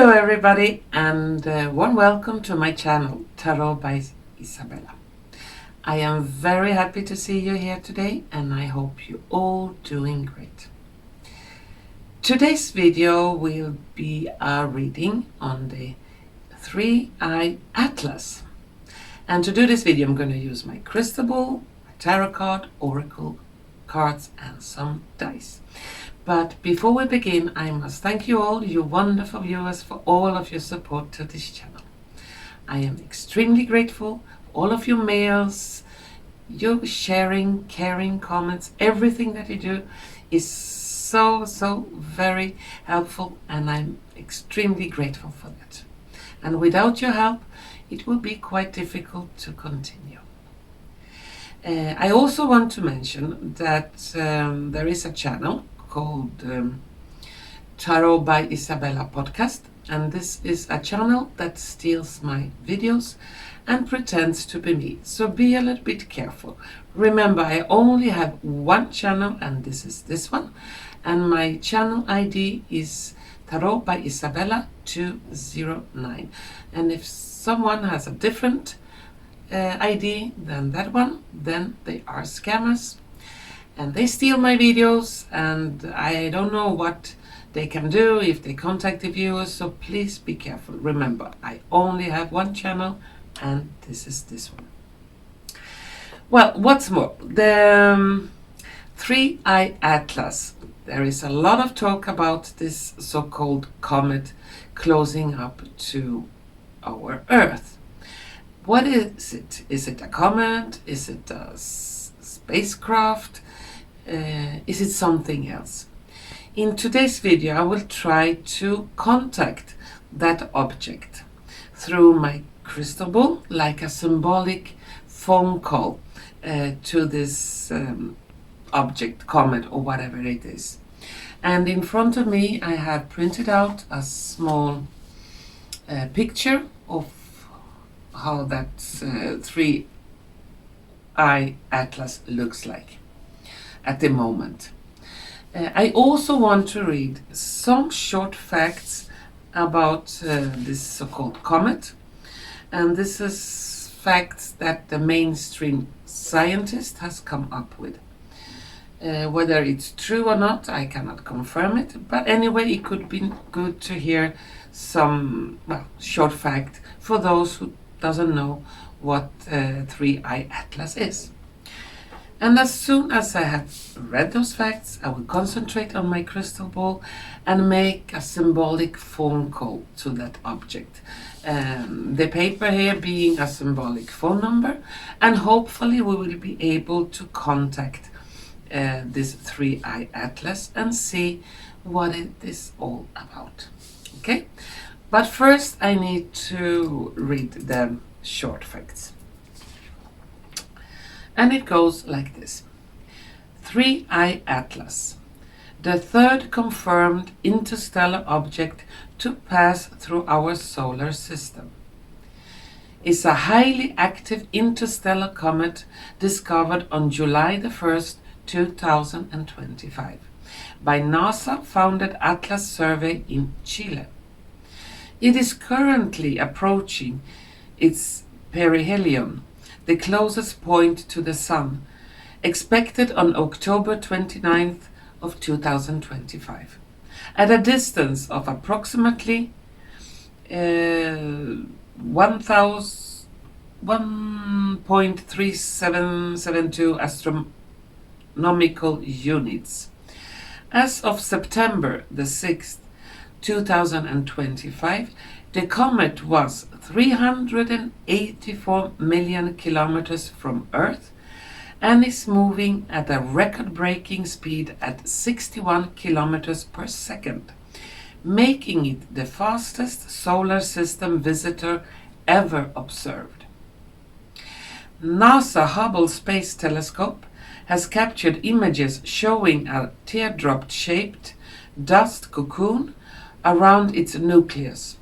Hello everybody, and warm welcome to my channel, Tarot by Izabela. I am very happy to see you here today, and I hope you're all doing great. Today's video will be a reading on the 3-Eye Atlas. And to do this video, I'm going to use my crystal ball, my tarot card, Oracle cards, and some dice. But before we begin, I must thank you all, you wonderful viewers, for all of your support to this channel. I am extremely grateful for all of your mails, your sharing, caring comments. Everything that you do is so very helpful, and I'm extremely grateful for that. And without your help, it will be quite difficult to continue. I also want to mention that there is a channel called Tarot by Izabela podcast, and this is a channel that steals my videos and pretends to be me, so be a little bit careful. Remember, I only have one channel, and this is this one, and my channel ID is Tarot by Izabela 209, and if someone has a different ID than that one, then they are scammers. And they steal my videos, and I don't know what they can do if they contact the viewers, so please be careful. Remember, I only have one channel, and this is this one. Well, what's more, the 3-Eye Atlas. There is a lot of talk about this so-called comet closing up to our Earth. What is it? Is it a comet? Is it a spacecraft? Is it something else? In today's video, I will try to contact that object through my crystal ball, like a symbolic phone call to this object, comet, or whatever it is. And in front of me, I have printed out a small picture of how that 3-Eye Atlas looks like at the moment. I also want to read some short facts about this so-called comet, and this is facts that the mainstream scientist has come up with. Whether it's true or not, I cannot confirm it, but anyway, it could be good to hear some short fact for those who doesn't know what 3-Eye Atlas is. And as soon as I have read those facts, I will concentrate on my crystal ball and make a symbolic phone call to that object. The paper here being a symbolic phone number, and hopefully we will be able to contact this 3-Eye Atlas and see what it is all about. Okay? But first I need to read the short facts. And it goes like this. 3-Eye Atlas, the third confirmed interstellar object to pass through our solar system, is a highly active interstellar comet discovered on July the 1st, 2025 by NASA-founded Atlas Survey in Chile. It is currently approaching its perihelion, the closest point to the Sun, expected on October 29th of 2025, at a distance of approximately 1.3772 astronomical units. As of September the 6th, 2025, the comet was 384 million kilometers from Earth and is moving at a record-breaking speed at 61 kilometers per second, making it the fastest solar system visitor ever observed. NASA Hubble Space Telescope has captured images showing a teardrop-shaped dust cocoon around its nucleus,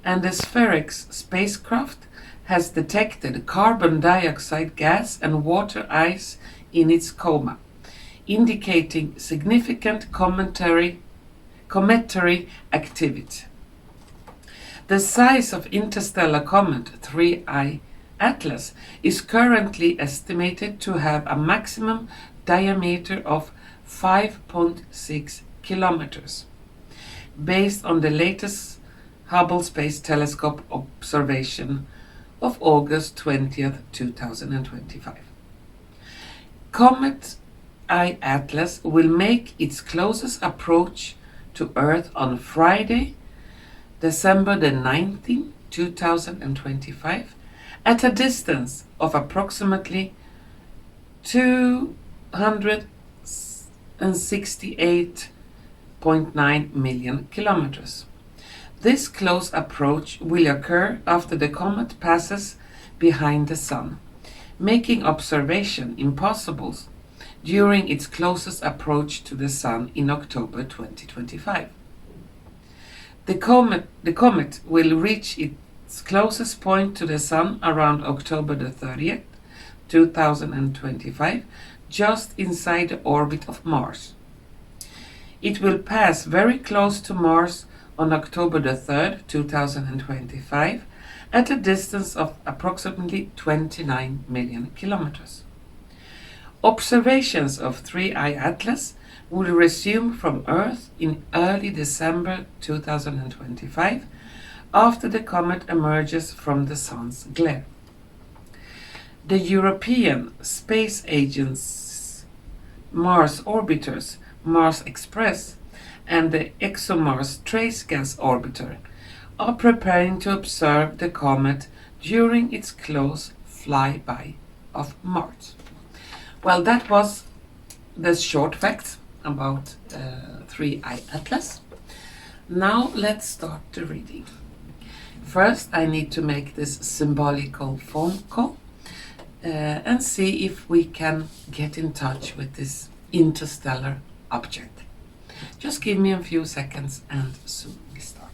and the Spherix spacecraft has detected carbon dioxide gas and water ice in its coma, indicating significant cometary activity. The size of interstellar comet 3I Atlas is currently estimated to have a maximum diameter of 5.6 kilometers, based on the latest Hubble Space Telescope observation of August 20th, 2025. Comet I Atlas will make its closest approach to Earth on Friday, December the 19th, 2025, at a distance of approximately 268.9 million kilometers. This close approach will occur after the comet passes behind the Sun, making observation impossible during its closest approach to the Sun in October 2025. The comet will reach its closest point to the Sun around October the 30th, 2025, just inside the orbit of Mars. It will pass very close to Mars on October the 3rd, 2025, at a distance of approximately 29 million kilometers. Observations of 3I Atlas will resume from Earth in early December 2025, after the comet emerges from the Sun's glare. The European Space Agency's Mars orbiters, Aliexpress, and the ExoMars Trace Gas Orbiter are preparing to observe the comet during its close flyby of Mars. Well, that was the short facts about 3I Atlas. Now let's start the reading. First, I need to make this symbolical phone call and see if we can get in touch with this interstellar object. Just give me a few seconds and soon we start.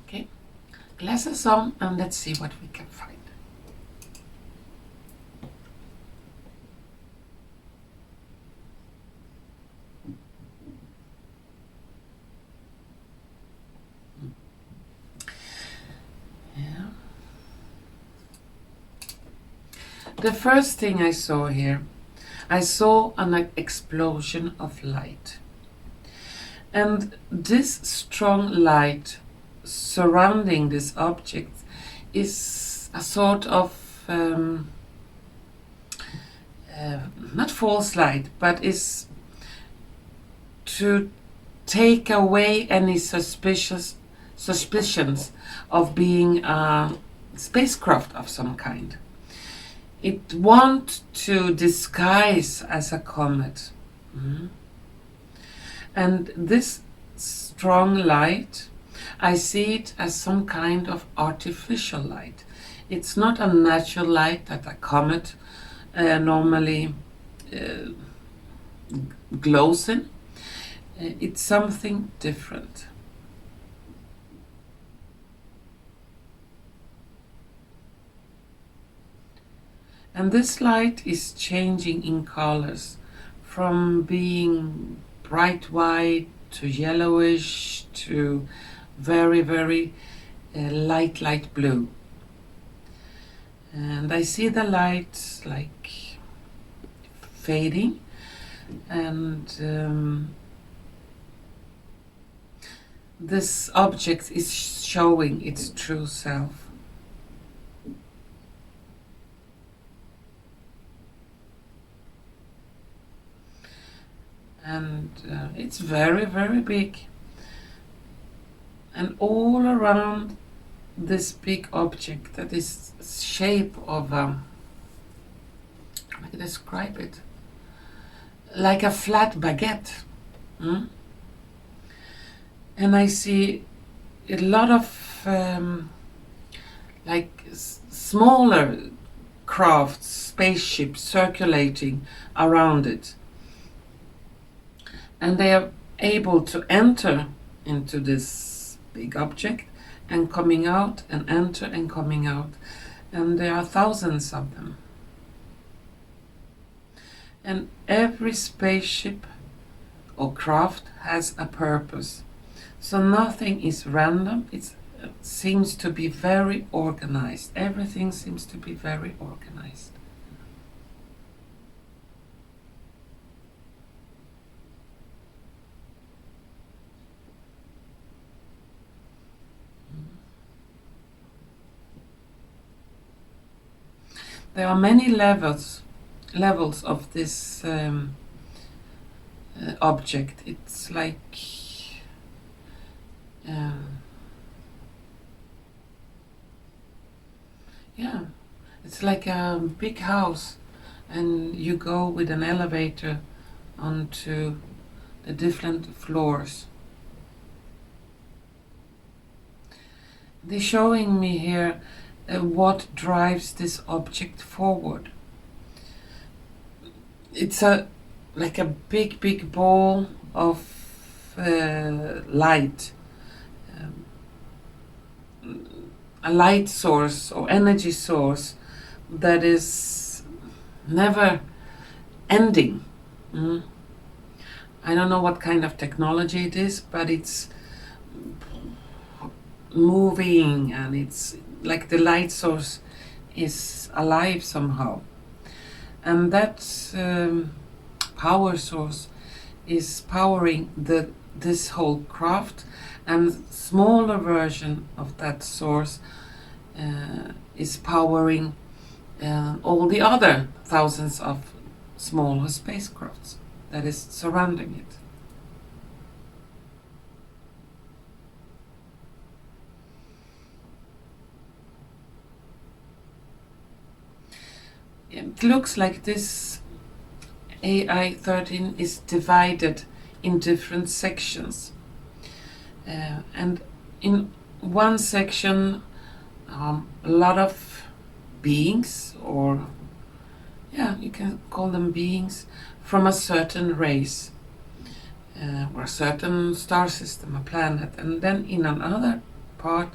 Okay, glasses on and let's see what we can find. The first thing I saw here, I saw an explosion of light. And this strong light surrounding this object is a sort of, not false light, but is to take away any suspicions of being a spacecraft of some kind. It wants to disguise as a comet. And this strong light, I see it as some kind of artificial light. It's not a natural light that a comet normally glows in. It's something different. And this light is changing in colors from being bright white to yellowish to very, very light blue. And I see the light like fading, and this object is showing its true self. And it's very, very big. And all around this big object that is shape of, how can I describe it? Like a flat baguette. And I see a lot of like smaller crafts, spaceships circulating around it. And they are able to enter into this big object and coming out and enter and coming out. And there are thousands of them. And every spaceship or craft has a purpose. So nothing is random. It seems to be very organized. Everything seems to be very organized. There are many levels of this object. It's like yeah, it's like a big house, and you go with an elevator onto the different floors. They're showing me here what drives this object forward. It's like a big ball of light, a light source or energy source that is never ending. I don't know what kind of technology it is, but it's moving, and it's like the light source is alive somehow. And that power source is powering this whole craft, and smaller version of that source is powering all the other thousands of smaller spacecrafts that is surrounding it. It looks like this AI-13 is divided in different sections. And in one section, a lot of beings, or yeah, you can call them beings, from a certain race, or a certain star system, a planet. And then in another part,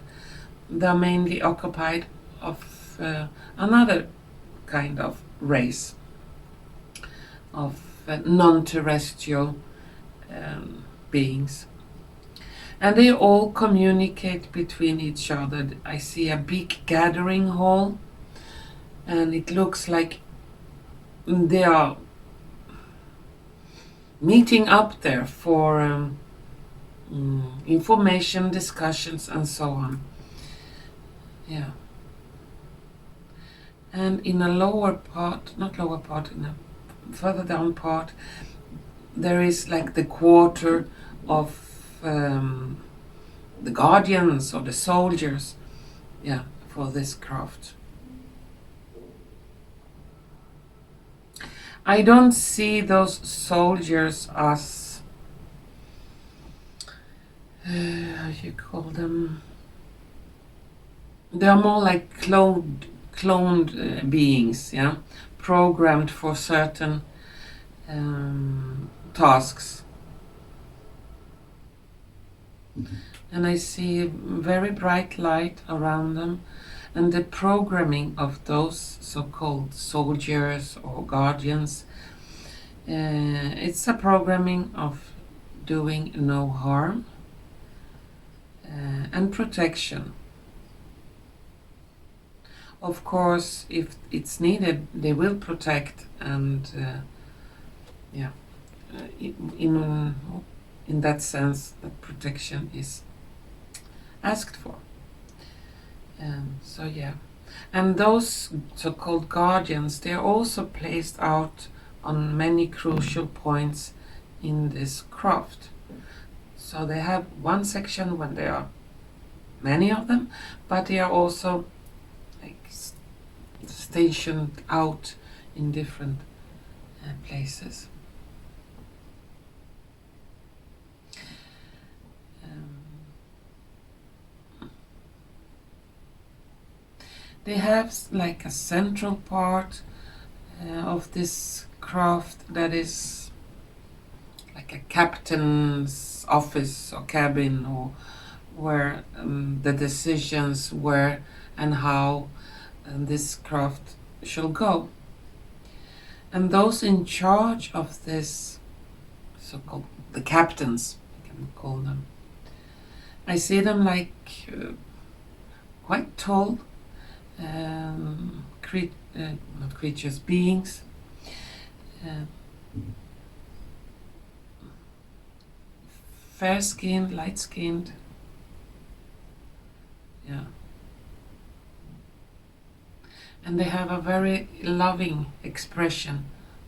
they're mainly occupied of another kind of race of non-terrestrial beings, and they all communicate between each other. I see a big gathering hall, and it looks like they are meeting up there for information, discussions, and so on. Yeah. And in a lower part, not lower part, in a further down part, there is like the quarter of the guardians or the soldiers, yeah, for this craft. I don't see those soldiers as how you call them. They are more like cloned beings, yeah, programmed for certain tasks. And I see very bright light around them, and the programming of those so-called soldiers or guardians, it's a programming of doing no harm and protection. Of course, if it's needed, they will protect, and yeah, in that sense, that protection is asked for. So yeah, and those so-called guardians, they are also placed out on many crucial points in this craft. So they have one section when there are many of them, but they are also stationed out in different places. They have like a central part of this craft that is like a captain's office or cabin, or where the decisions where and how this craft shall go. And those in charge of this, so-called the captains, I can call them, I see them like quite tall, not creatures, beings, fair-skinned, light-skinned, yeah. And they have a very loving expression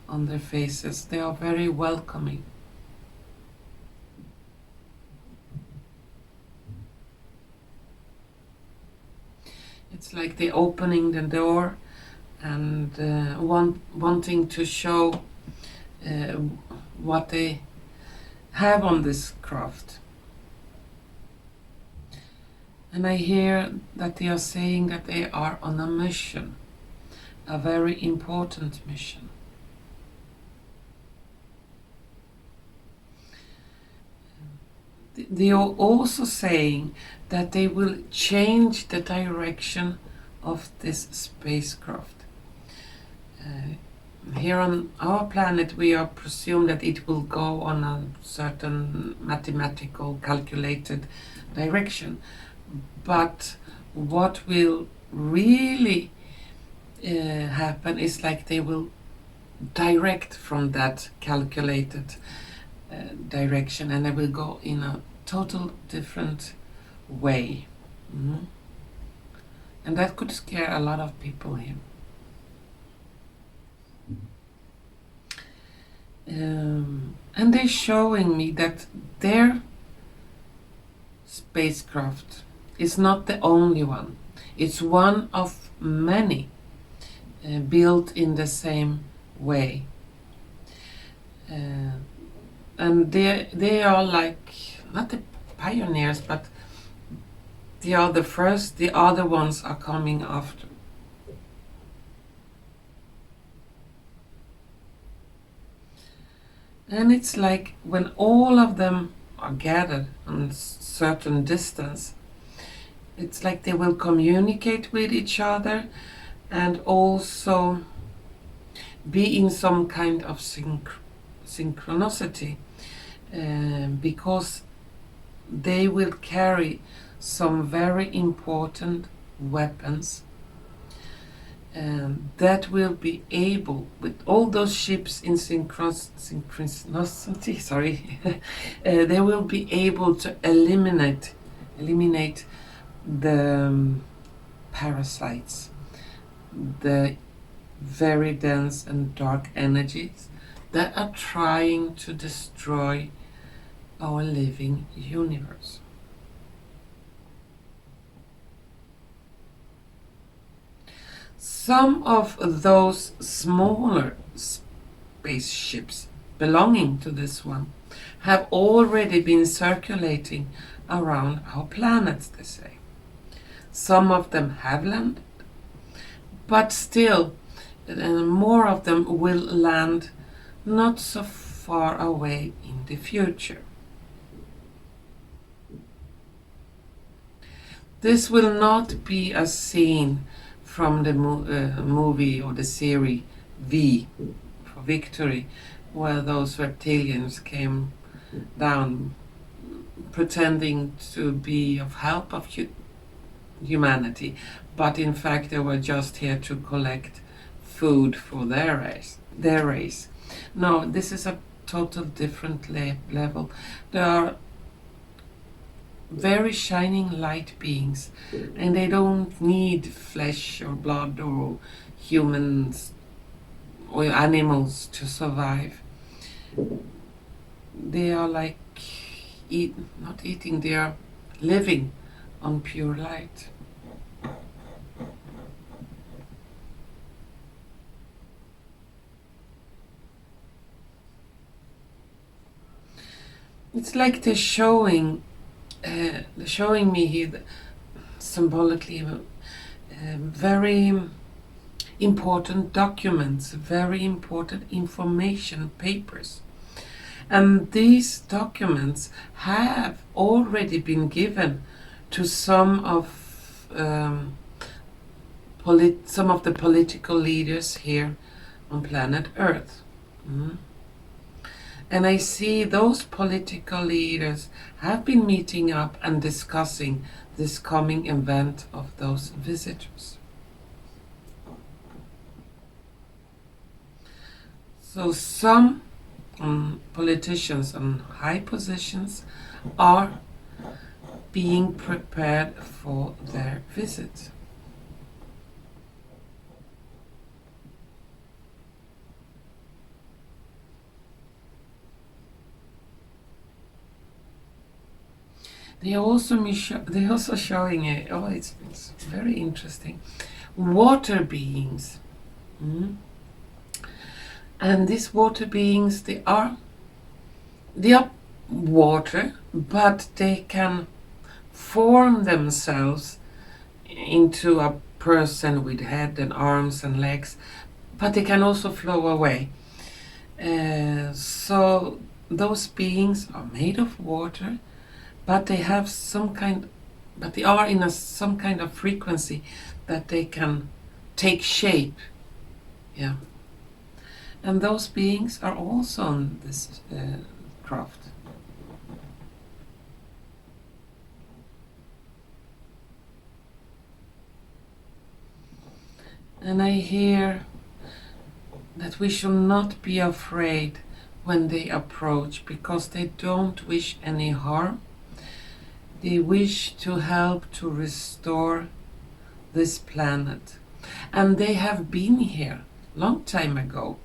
on their faces. They are very welcoming. It's like they're opening the door and wanting to show what they have on this craft. And I hear that they are saying that they are on a mission, a very important mission. They are also saying that they will change the direction of this spacecraft. Here on our planet we are presumed that it will go on a certain mathematical calculated direction, but what will really happen is like they will direct from that calculated direction, and they will go in a total different way. And that could scare a lot of people here. And they're showing me that their spacecraft is not the only one. It's one of many built in the same way. And they are like, not the pioneers, but they are the first, the other ones are coming after. And it's like when all of them are gathered on a certain distance, it's like they will communicate with each other and also be in some kind of synchronicity, because they will carry some very important weapons that will be able, with all those ships in synchronicity, they will be able to eliminate the parasites, the very dense and dark energies that are trying to destroy our living universe. Some of those smaller spaceships belonging to this one have already been circulating around our planet, they say. Some of them have landed, but still more of them will land not so far away in the future. This will not be a scene from the movie or the series V for Victory, where those reptilians came down pretending to be of help of humanity, but in fact they were just here to collect food for their race. No, this is a total different level. There are very shining light beings, and they don't need flesh or blood or humans or animals to survive. They are like not eating, they are living on pure light. It's like they're showing me here symbolically very important documents, very important information papers, And these documents have already been given to some of the political leaders here on planet Earth. And I see those political leaders have been meeting up and discussing this coming event of those visitors. So some politicians on high positions are being prepared for their visit. They're also showing it's very interesting, water beings. And these water beings, they are water, but they can form themselves into a person with head and arms and legs, but they can also flow away. So those beings are made of water, but they have some kind of frequency that they can take shape. Yeah. And those beings are also on this craft. And I hear that we should not be afraid when they approach, because they don't wish any harm. They wish to help to restore this planet. And they have been here long time ago,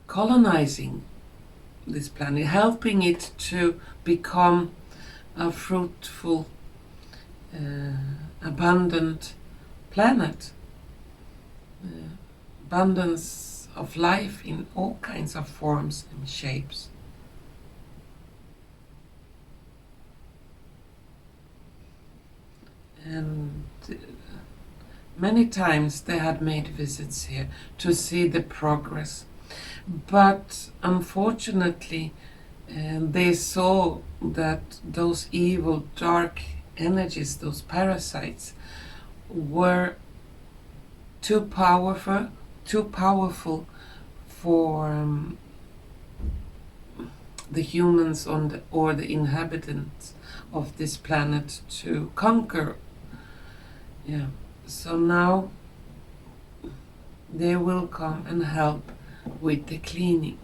colonizing this planet, helping it to become a fruitful, abundant planet. Abundance of life in all kinds of forms and shapes. And many times they had made visits here to see the progress. But unfortunately, they saw that those evil, dark energies, those parasites, were too powerful for the humans or the inhabitants of this planet to conquer. Yeah. So now they will come and help with the cleaning.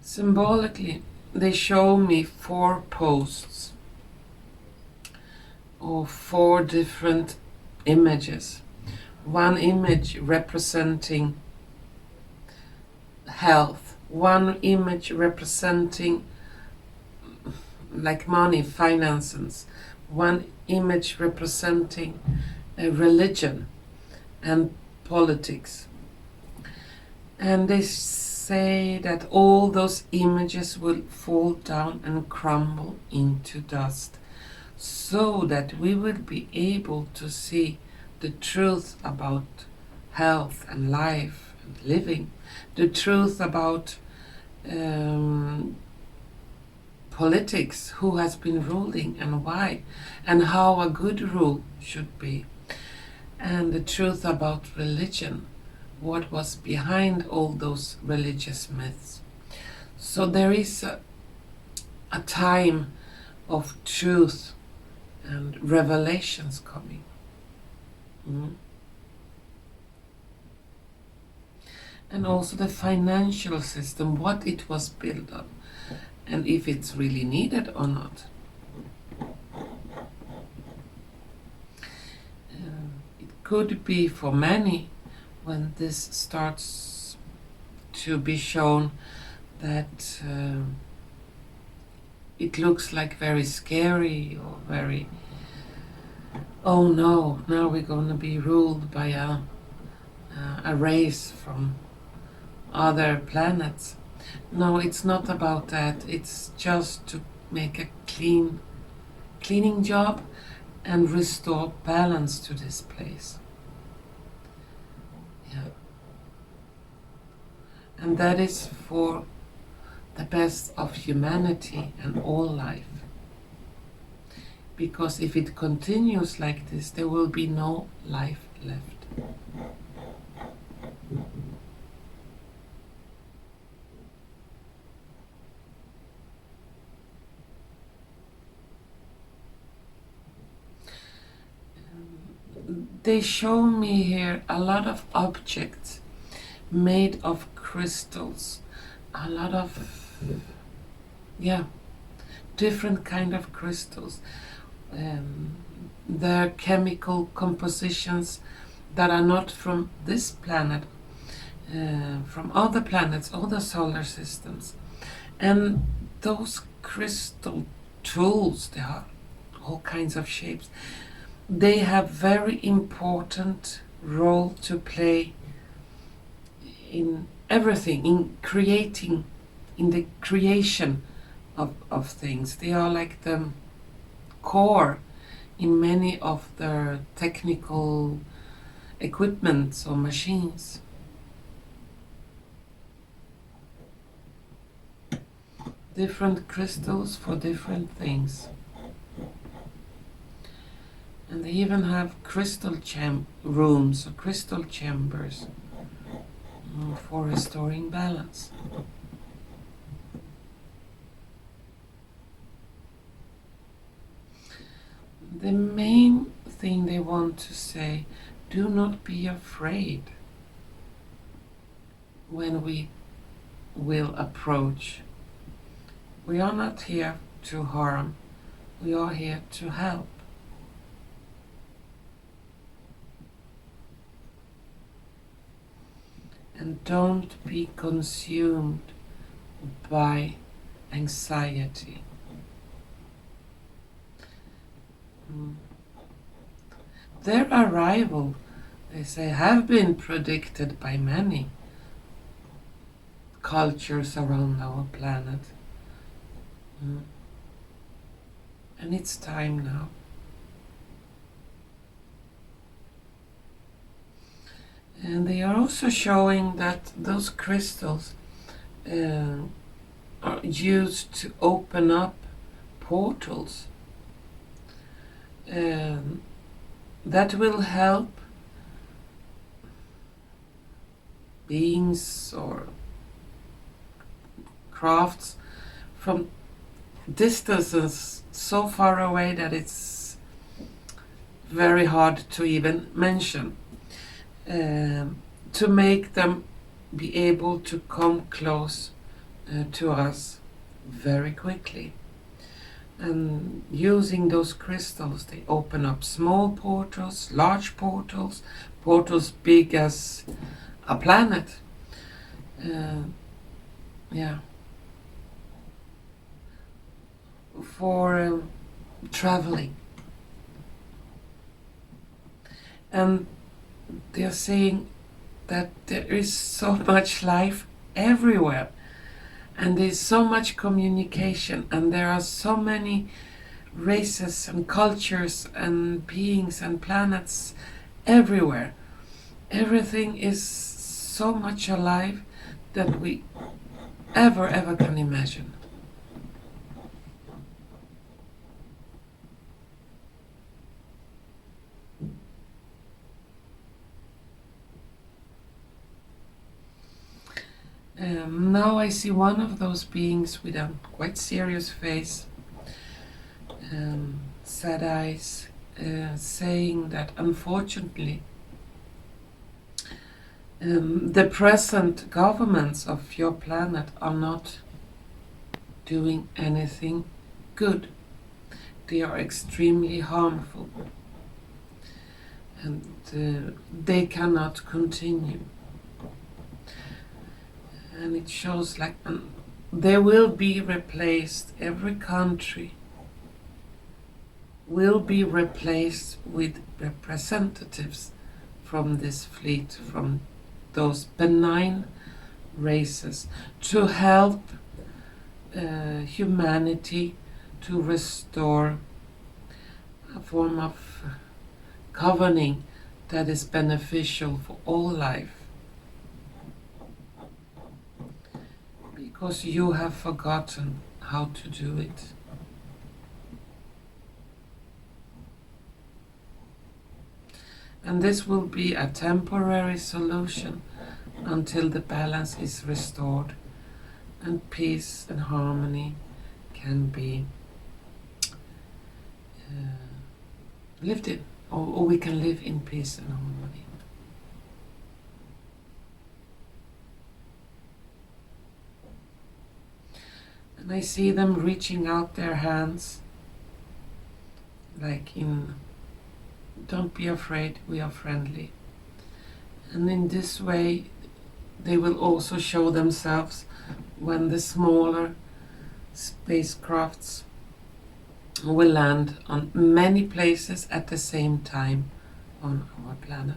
Symbolically, they show me 4 posts or 4 different images. One image representing health, one image representing like money, finances, one image representing religion and politics. And they say that all those images will fall down and crumble into dust, so that we will be able to see the truth about health and life and living, the truth about politics, who has been ruling and why, and how a good rule should be, and the truth about religion, what was behind all those religious myths. So there is a time of truth and revelations coming. And also the financial system, what it was built on, and if it's really needed or not. It could be for many, when this starts to be shown, that it looks like very scary or very, oh no, now we're going to be ruled by a race from other planets. No, it's not about that. It's just to make a cleaning job and restore balance to this place. Yeah. And that is for the best of humanity and all life. Because if it continues like this, there will be no life left. They show me here a lot of objects made of crystals, a lot of, yeah, different kind of crystals. They're chemical compositions that are not from this planet, from other planets, other solar systems. And those crystal tools, they are all kinds of shapes. They have very important role to play in everything, in creating, in the creation of things. They are like the core in many of their technical equipments or machines. Different crystals for different things. And they even have crystal rooms or crystal chambers for restoring balance. The main thing they want to say, do not be afraid when we will approach. We are not here to harm, we are here to help. And don't be consumed by anxiety. Their arrival, they say, have been predicted by many cultures around our planet. And it's time now. And they are also showing that those crystals are used to open up portals. That will help beings or crafts from distances so far away that it's very hard to even mention. To make them be able to come close to us very quickly. And using those crystals, they open up small portals, large portals, portals big as a planet. Yeah. For traveling. And they are saying that there is so much life everywhere, and there's so much communication, and there are so many races and cultures and beings and planets everywhere. Everything is so much alive that we ever can imagine. Now I see one of those beings with a quite serious face, sad eyes, saying that unfortunately the present governments of your planet are not doing anything good. They are extremely harmful, and they cannot continue. And it shows like they will be replaced, every country will be replaced with representatives from this fleet, from those benign races, to help humanity to restore a form of governing that is beneficial for all life. Because you have forgotten how to do it. And this will be a temporary solution until the balance is restored and peace and harmony can be lived in, or we can live in peace and harmony. And I see them reaching out their hands, like in, don't be afraid, we are friendly. And in this way, they will also show themselves when the smaller spacecrafts will land on many places at the same time on our planet.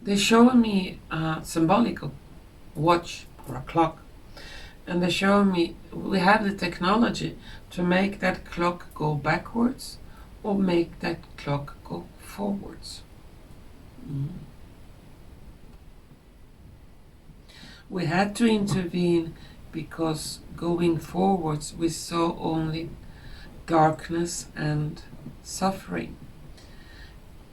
They show me a symbolic watch or a clock, and they show me we have the technology to make that clock go backwards or make that clock go forwards. We had to intervene because going forwards we saw only darkness and suffering.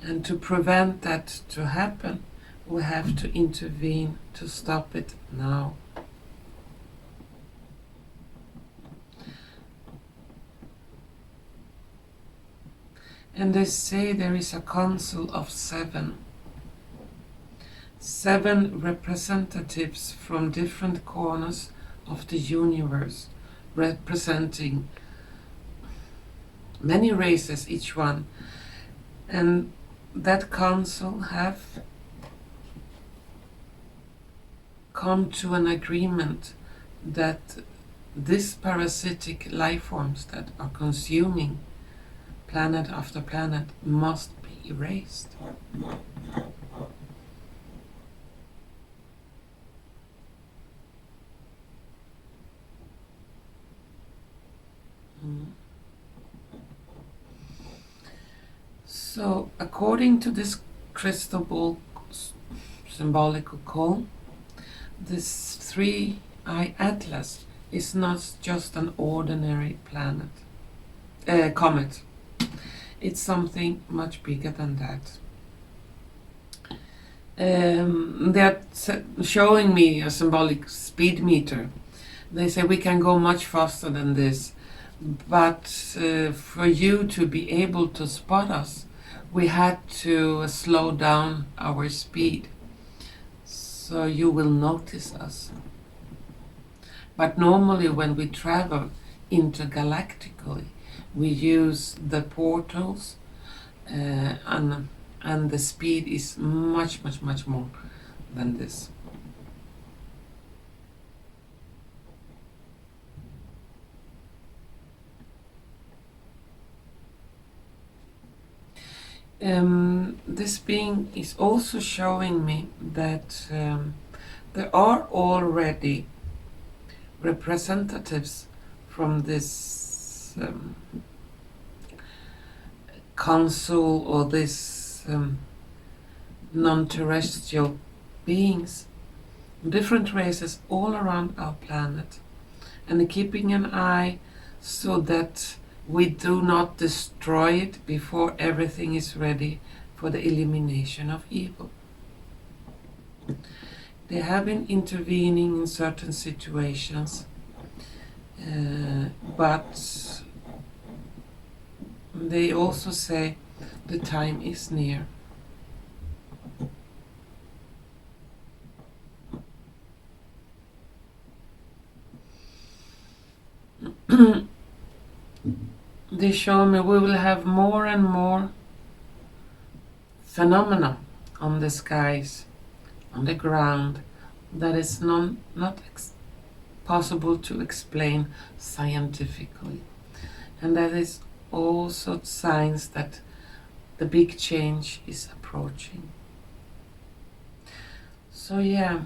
And to prevent that to happen, we have to intervene to stop it now. And they say there is a council of 7 representatives from different corners of the universe, representing many races, each one. And that council have come to an agreement that these parasitic life forms that are consuming planet after planet must be erased. So, according to this crystal ball symbolical call, this 3-eye atlas is not just an ordinary comet. It's something much bigger than that. They're showing me a symbolic speed meter. They say we can go much faster than this, but for you to be able to spot us, we had to slow down our speed, so you will notice us. But normally when we travel intergalactically, we use the portals and the speed is much more than this. This being is also showing me that there are already representatives from this council or this non-terrestrial beings, different races all around our planet, and keeping an eye so that we do not destroy it before everything is ready for the elimination of evil. They have been intervening in certain situations, but they also say the time is near. They show me we will have more and more phenomena on the skies, on the ground, that is not possible to explain scientifically. And that is also signs that the big change is approaching. So yeah,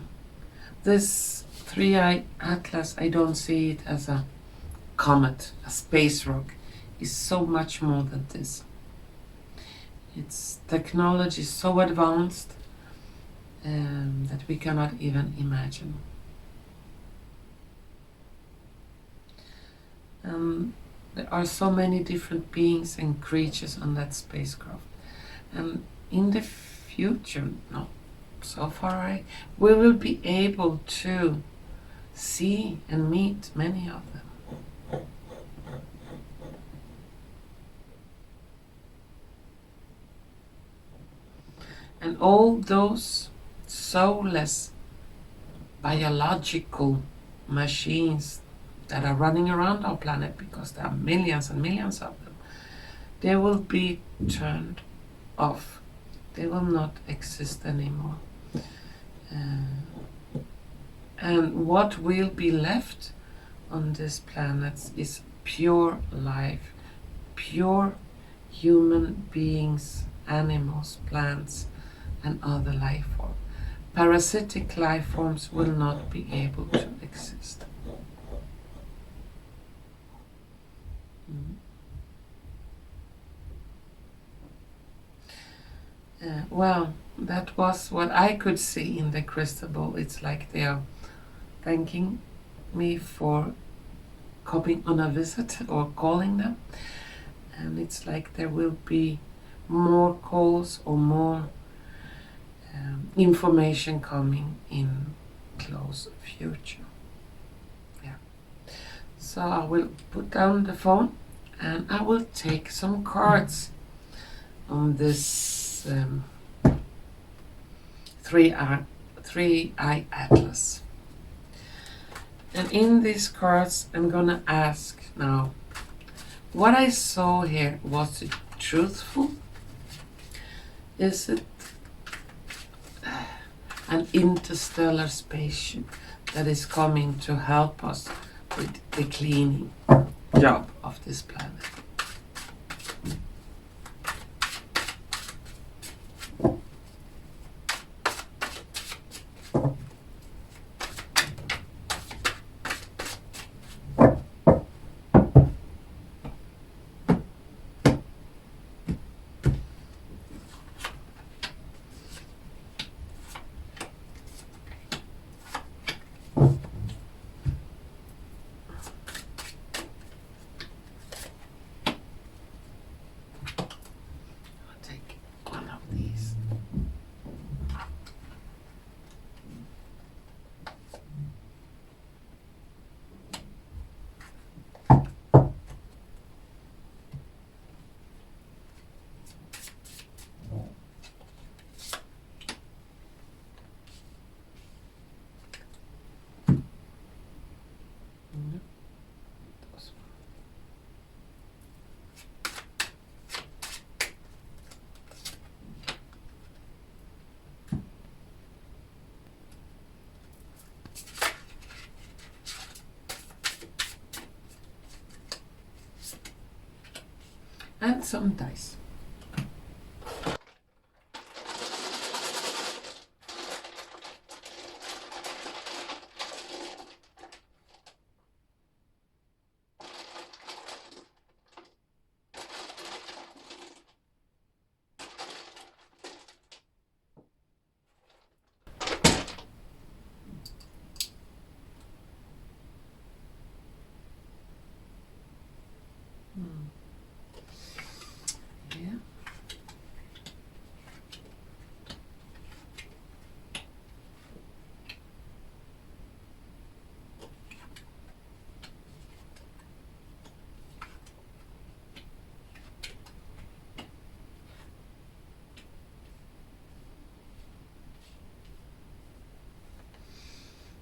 this three-eye atlas, I don't see it as a comet, a space rock. It's so much more than this. Its technology is so advanced that we cannot even imagine. There are so many different beings and creatures on that spacecraft. And in the future, not so far away, we will be able to see and meet many of them. And all those soulless biological machines that are running around our planet, because there are millions and millions of them, they will be turned off. They will not exist anymore. And what will be left on this planet is pure life, pure human beings, animals, plants, and other life forms. Parasitic life forms will not be able to exist. Well, that was what I could see in the crystal ball. It's like they are thanking me for coming on a visit or calling them. And it's like there will be more calls or more information coming in close future. Yeah. So I will put down the phone and I will take some cards on this three-eye atlas. And in these cards I'm gonna ask now, what I saw here, was it truthful? Is it an interstellar spaceship that is coming to help us with the cleaning job of this planet? And some dice. Yeah.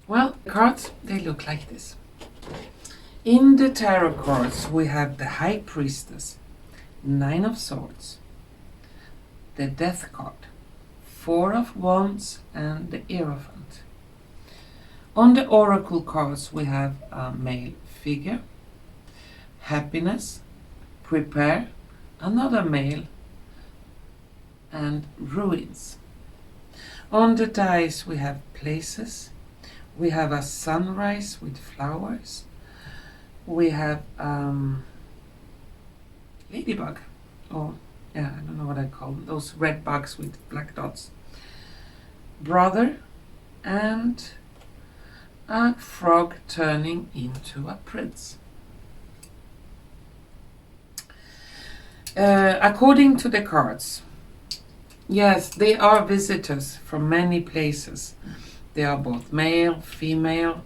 Well, the cards, they look like this. In the tarot cards, we have the High Priestess, Nine of Swords, the Death card, Four of Wands, and the Hierophant. On the Oracle cards, we have a male figure, Happiness, Prepare, another male, and Ruins. On the dice we have places, we have a sunrise with flowers, we have ladybug, or yeah, I don't know what I call them, those red bugs with black dots, brother, and a frog turning into a prince. According to the cards, yes, they are visitors from many places. They are both male, female,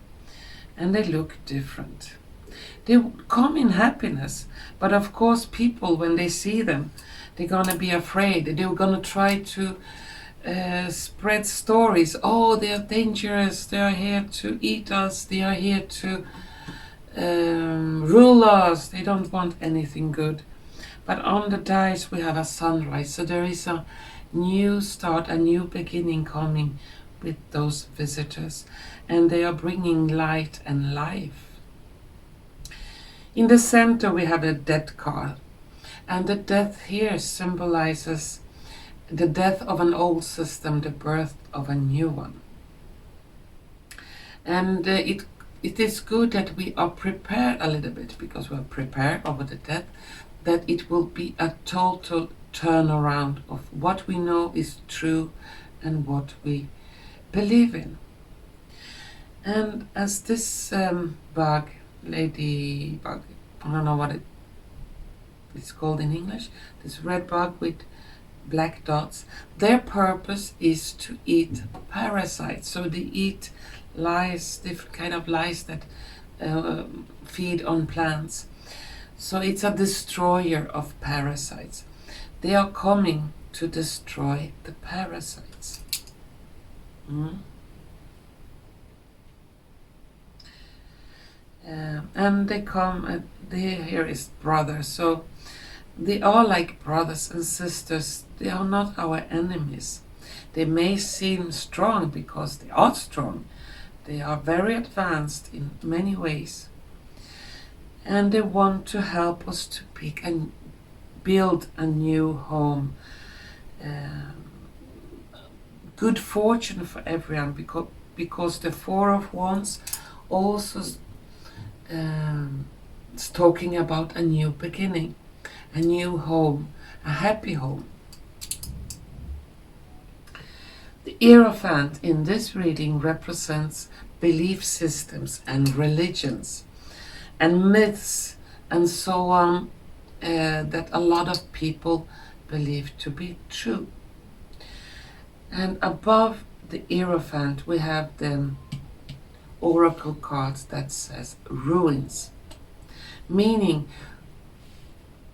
and they look different. They come in happiness, but of course people, when they see them, they're gonna be afraid. They're gonna try to spread stories. Oh, they are dangerous, they are here to eat us, they are here to rule us, they don't want anything good. But on the dice we have a sunrise, so there is a new start, a new beginning coming with those visitors, and they are bringing light and life. In the center we have a death card, and the death here symbolizes the death of an old system, the birth of a new one. And it is good that we are prepared a little bit, because we are prepared over the death, that it will be a total turnaround of what we know is true and what we believe in. And as this bug, ladybug, I don't know what it's called in English, this red bug with black dots, their purpose is to eat parasites. So they eat lice, different kind of lice that feed on plants. So it's a destroyer of parasites. They are coming to destroy the parasites. And they come, here is brothers. So they are like brothers and sisters. They are not our enemies. They may seem strong because they are strong. They are very advanced in many ways. And they want to help us to pick and build a new home. Good fortune for everyone, because the Four of Wands also is talking about a new beginning, a new home, a happy home. The Hierophant in this reading represents belief systems and religions and myths and so on that a lot of people believe to be true. And above the Hierophant we have the Oracle cards that says ruins, meaning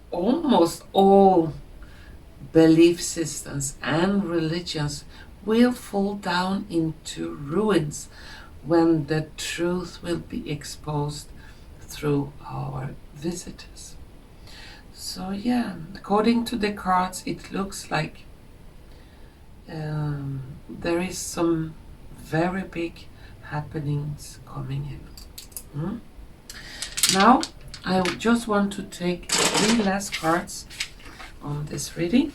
almost all belief systems and religions will fall down into ruins when the truth will be exposed through our visitors. So yeah, according to the cards it looks like there is some very big happenings coming in. Now I just want to take 3 last cards on this reading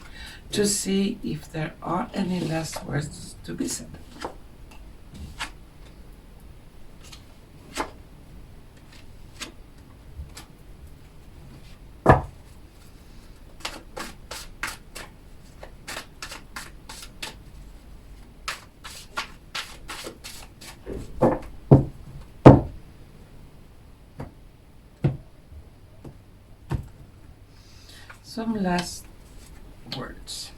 to see if there are any last words to be said. Some last words.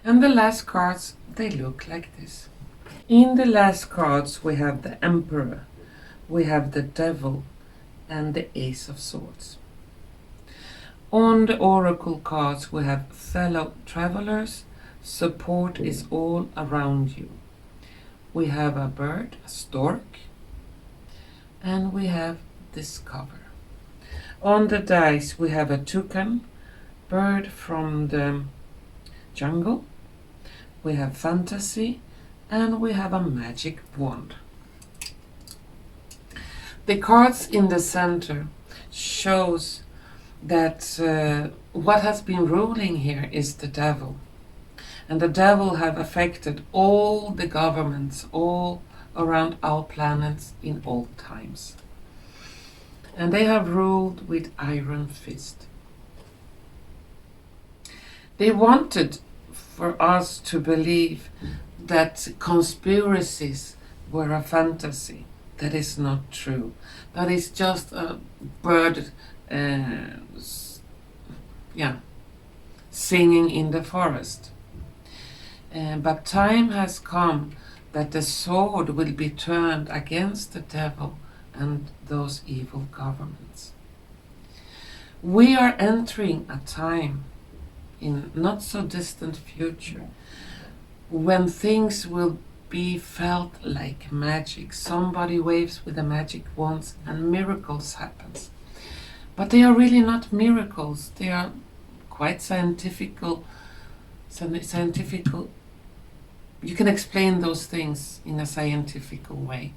And the last cards, they look like this. In the last cards we have the Emperor, we have the Devil, and the Ace of Swords. On the Oracle cards we have Fellow Travelers, support is all around you. We have a bird, a stork, and we have Discover. On the dice we have a toucan, bird from the jungle, we have Fantasy, and we have a magic wand. The cards in the center shows that what has been ruling here is the devil. And the devil have affected all the governments all around our planets in all times. And they have ruled with iron fist. They wanted for us to believe that conspiracies were a fantasy. That is not true. That is just a bird singing in the forest. But time has come that the sword will be turned against the devil and those evil governments. We are entering a time in not so distant future when things will be felt like magic. Somebody waves with a magic wand and miracles happens. But they are really not miracles. They are quite scientifical. You can explain those things in a scientific way.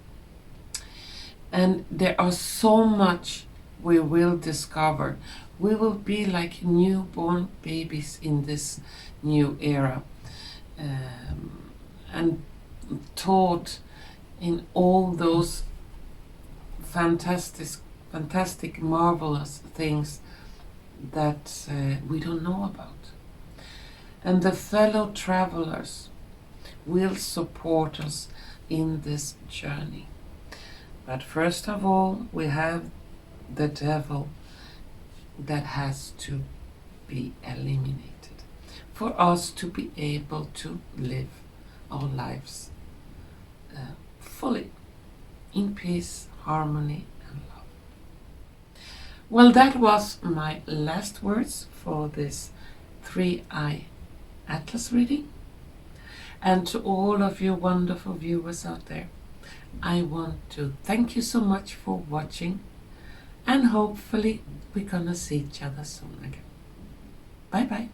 And there are so much we will discover. We will be like newborn babies in this new era. And taught in all those fantastic, marvelous things that we don't know about. And the fellow travelers will support us in this journey. But first of all, we have the devil that has to be eliminated for us to be able to live our lives fully in peace, harmony, and love. Well, that was my last words for this 3-eye Atlas reading. And to all of you wonderful viewers out there, I want to thank you so much for watching, and hopefully we're gonna see each other soon again. Bye bye.